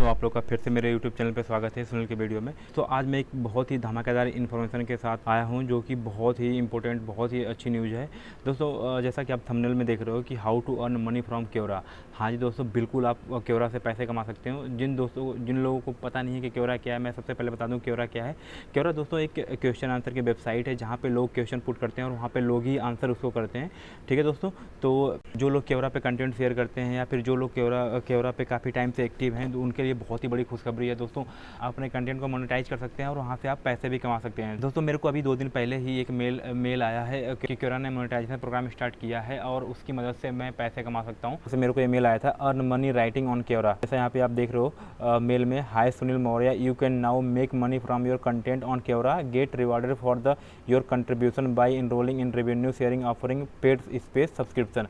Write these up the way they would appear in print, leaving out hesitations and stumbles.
दोस्तों आप लोग का फिर से मेरे यूट्यूब चैनल पे स्वागत है सुनील के वीडियो में। तो आज मैं एक बहुत ही धमाकेदार इन्फॉर्मेशन के साथ आया हूं जो कि बहुत ही इंपॉर्टेंट, बहुत ही अच्छी न्यूज़ है। दोस्तों जैसा कि आप थंबनेल में देख रहे हो कि how to earn money from Quora. हाँ जी दोस्तों, बिल्कुल आप क्योरा से पैसे कमा सकते हो। जिन लोगों को पता नहीं है कि क्योरा क्या है, मैं सबसे पहले बता दूँ क्योरा क्या है। क्योरा दोस्तों एक क्वेश्चन आंसर की वेबसाइट है जहाँ पर लोग क्वेश्चन पुट करते हैं और वहाँ पर लोग ही आंसर उसको करते हैं। ठीक है दोस्तों, तो जो लोग क्योरा पे कंटेंट शेयर करते हैं या फिर जो लोग क्योरा पे काफ़ी टाइम से एक्टिव हैं, तो उनके लिए बहुत ही बड़ी खुशखबरी है दोस्तों। आप अपने कंटेंट को मोनेटाइज कर सकते हैं और वहाँ से आप पैसे भी कमा सकते हैं। दोस्तों मेरे को अभी 2 दिन पहले ही एक मेल आया है कि क्योरा ने मोनेटाइजेशन प्रोग्राम स्टार्ट किया है और उसकी मदद से मैं पैसे कमा सकता हूँ। जैसे मेरे को ये मेल आया था, earn money writing on Quora. जैसे यहाँ पे आप देख रहे हो मेल में, hi Sunil Maurya, you can now make money from your content on Quora, get rewarded for the your contribution by enrolling in revenue sharing offering paid space subscription.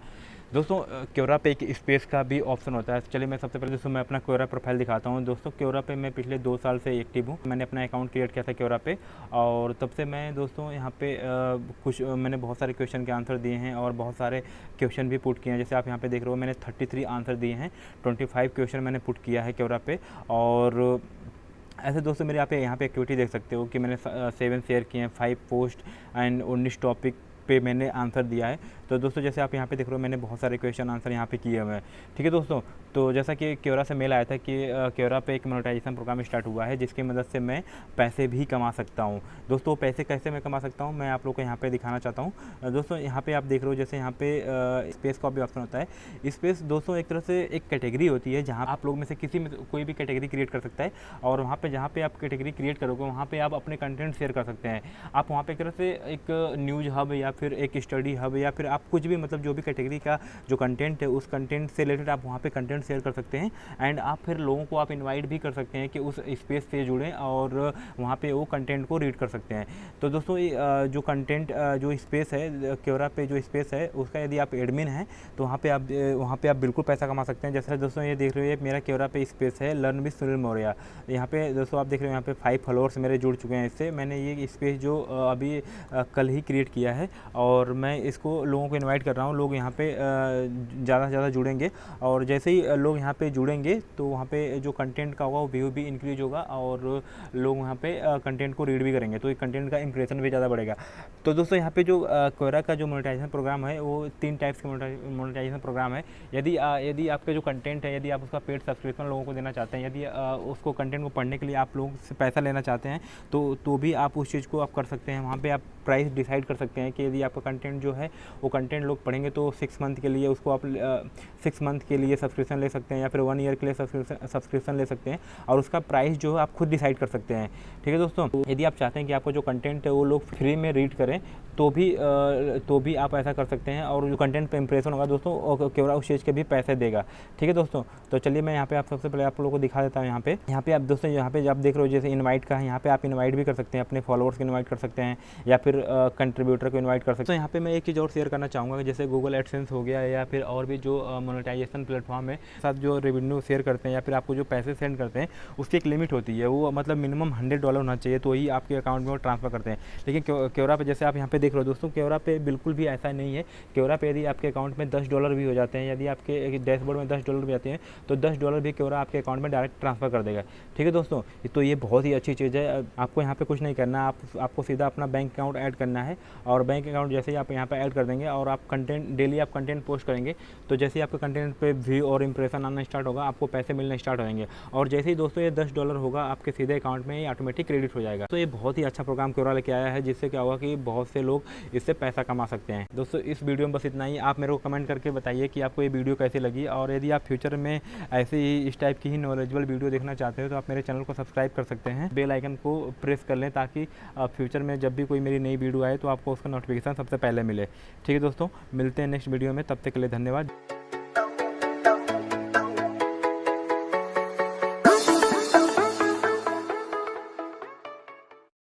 दोस्तों Quora पे एक स्पेस का भी ऑप्शन होता है। चलिए मैं सबसे पहले दोस्तों मैं अपना क्योरा प्रोफाइल दिखाता हूँ। दोस्तों क्योरा पे मैं पिछले 2 साल से एक्टिव हूँ। मैंने अपना अकाउंट क्रिएट किया था क्योरा पे और तब से मैं दोस्तों यहाँ पे मैंने बहुत सारे क्वेश्चन के आंसर दिए हैं और बहुत सारे क्वेश्चन भी पुट किए हैं। जैसे आप यहाँ पे देख रहे हो मैंने 33 आंसर दिए हैं, 25 क्वेश्चन मैंने पुट किया है क्योरा पे। और ऐसे दोस्तों मेरे यहाँ पे एक्टिविटी देख सकते हो कि मैंने 7 शेयर किए हैं, 5 पोस्ट एंड 19 टॉपिक पे मैंने आंसर दिया है। तो दोस्तों जैसे आप यहाँ पे देख रहे हो मैंने बहुत सारे क्वेश्चन आंसर यहाँ पे किए हुए हैं। ठीक है दोस्तों, तो जैसा कि क्योरा से मेल आया था कि क्योरा पे एक मोनेटाइजेशन प्रोग्राम स्टार्ट हुआ है जिसकी मदद से मैं पैसे भी कमा सकता हूँ। दोस्तों पैसे कैसे मैं कमा सकता हूँ मैं आप लोग को यहाँ पे दिखाना चाहता हूँ। दोस्तों यहाँ पे आप देख रहे हो जैसे यहाँ पे स्पेस का भी ऑप्शन होता है। स्पेस दोस्तों एक तरह से एक कैटेगरी होती है जहाँ आप लोग में से किसी में कोई भी कैटेगरी क्रिएट कर सकता है और वहाँ पे जहाँ पे आप कैटेगरी क्रिएट करोगे वहाँ पे आप अपने कंटेंट शेयर कर सकते हैं। आप वहाँ पे एक तरह से एक न्यूज़ हब या फिर एक स्टडी हब या फिर आप कुछ भी मतलब जो भी कैटेगरी का जो कंटेंट है उस कंटेंट से रिलेटेड आप वहाँ पे कंटेंट शेयर कर सकते हैं। एंड आप फिर लोगों को आप इनवाइट भी कर सकते हैं कि उस स्पेस से जुड़ें और वहाँ पे वो कंटेंट को रीड कर सकते हैं। तो दोस्तों जो कंटेंट जो स्पेस है क्योरा पे जो स्पेस है उसका यदि आप एडमिन हैं तो वहाँ पे आप बिल्कुल पैसा कमा सकते हैं। जैसे दोस्तों ये देख रहे हो मेरा क्योरा पे स्पेस है लर्न विद सुनील मौर्य। यहाँ पे दोस्तों आप देख रहे हो यहाँ पे 5 फॉलोअर्स मेरे जुड़ चुके हैं इससे। मैंने ये स्पेस जो अभी कल ही क्रिएट किया है और मैं इसको लोगों को इनवाइट कर रहा हूँ। लोग यहाँ पे ज़्यादा से ज़्यादा जुड़ेंगे और जैसे ही लोग यहाँ पे जुड़ेंगे तो वहाँ पे जो कंटेंट का होगा वो व्यू भी इंक्रीज होगा और लोग वहाँ पे कंटेंट को रीड भी करेंगे तो कंटेंट का इंप्रेशन भी ज़्यादा बढ़ेगा। तो दोस्तों यहाँ पे जो क्योरा का जो मोनेटाइजेशन प्रोग्राम है वो 3 टाइप्स के मोनेटाइजेशन प्रोग्राम है। यदि आपके जो कंटेंट है यदि आप उसका पेड सब्सक्रिप्शन लोगों को देना चाहते हैं, यदि उसको कंटेंट को पढ़ने के लिए आप लोगों से पैसा लेना चाहते हैं तो भी आप उस चीज़ को आप कर सकते हैं। वहाँ पर आप प्राइस डिसाइड कर सकते हैं कि यदि आपका कंटेंट जो है वो कंटेंट लोग पढ़ेंगे तो 6 मंथ के लिए उसको आप 6 मंथ के लिए सब्सक्रिप्शन ले सकते हैं या फिर 1 ईयर के लिए सब्सक्रिप्शन ले सकते हैं और उसका प्राइस जो है आप खुद डिसाइड कर सकते हैं। ठीक है दोस्तों, यदि आप चाहते हैं कि आपका जो कंटेंट है वो लोग फ्री में रीड करें तो भी आप ऐसा कर सकते हैं और जो कंटेंट पे इंप्रेशन होगा दोस्तों क्योरा उस चीज़ के भी पैसे देगा। ठीक है दोस्तों, तो चलिए मैं यहाँ पे आप सबसे पहले आप लोगों को दिखा देता हूँ। यहाँ पे आप दोस्तों यहाँ पे आप देख रहे हो जैसे इनवाइट का है, यहाँ पे आप इनवाइट भी कर सकते हैं, अपने फॉलोअर्स को इनवाइट कर सकते हैं या फिर कंट्रीब्यूटर को इनवाइट कर सकते हैं। तो यहाँ पे मैं एक चीज़ और शेयर करना चाहूँगा कि जैसे गूगल एडसेंस हो गया या फिर और भी जो मोनेटाइजेशन प्लेटफॉर्म है साथ जो रेवेन्यू शेयर करते हैं या फिर आपको जो पैसे सेंड करते हैं उसकी एक लिमिट होती है। वो मतलब मिनिमम $100 होना चाहिए तो ही आपके अकाउंट में वो ट्रांसफ़र करते हैं। लेकिन क्योरा पे जैसे आप यहाँ पे देख रहे हो दोस्तों, क्योरा पे बिल्कुल भी ऐसा नहीं है। क्योरा पे यदि आपके अकाउंट में $10 भी हो जाते हैं, यदि आपके डैशबोर्ड में $10 भी आते हैं तो $10 भी क्योरा आपके अकाउंट में डायरेक्ट ट्रांसफ़र कर देगा। ठीक है दोस्तों, तो ये बहुत ही अच्छी चीज़ है। आपको यहाँ पे कुछ नहीं करना, आपको सीधा अपना बैंक अकाउंट ऐड करना है और बैंक अकाउंट जैसे ही आप यहाँ पे ऐड कर देंगे और आप डेली आप कंटेंट पोस्ट करेंगे तो जैसे ही आपके कंटेंट पे व्यू और इंप्रेशन आना स्टार्ट होगा आपको पैसे मिलना स्टार्ट हो जाएंगे और जैसे ही दोस्तों ये $10 होगा आपके सीधे अकाउंट में ये ऑटोमेटिक क्रेडिट हो जाएगा। तो ये बहुत ही अच्छा प्रोग्राम क्योरा लेके आया है जिससे क्या होगा कि बहुत से लोग इससे पैसा कमा सकते हैं। दोस्तों इस वीडियो में बस इतना ही। आप मेरे को कमेंट करके बताइए कि आपको ये वीडियो कैसी लगी और यदि आप फ्यूचर में ऐसे ही इस टाइप की ही नॉलेजेबल वीडियो देखना चाहते हो तो आप मेरे चैनल को सब्सक्राइब कर सकते हैं, बेल आइकन को प्रेस कर लें ताकि फ्यूचर में जब भी कोई मेरी नई वीडियो आए तो आपको उसका नोटिफिकेशन सबसे पहले मिले। ठीक है दोस्तों, मिलते हैं नेक्स्ट वीडियो में, तब तक के लिए धन्यवाद।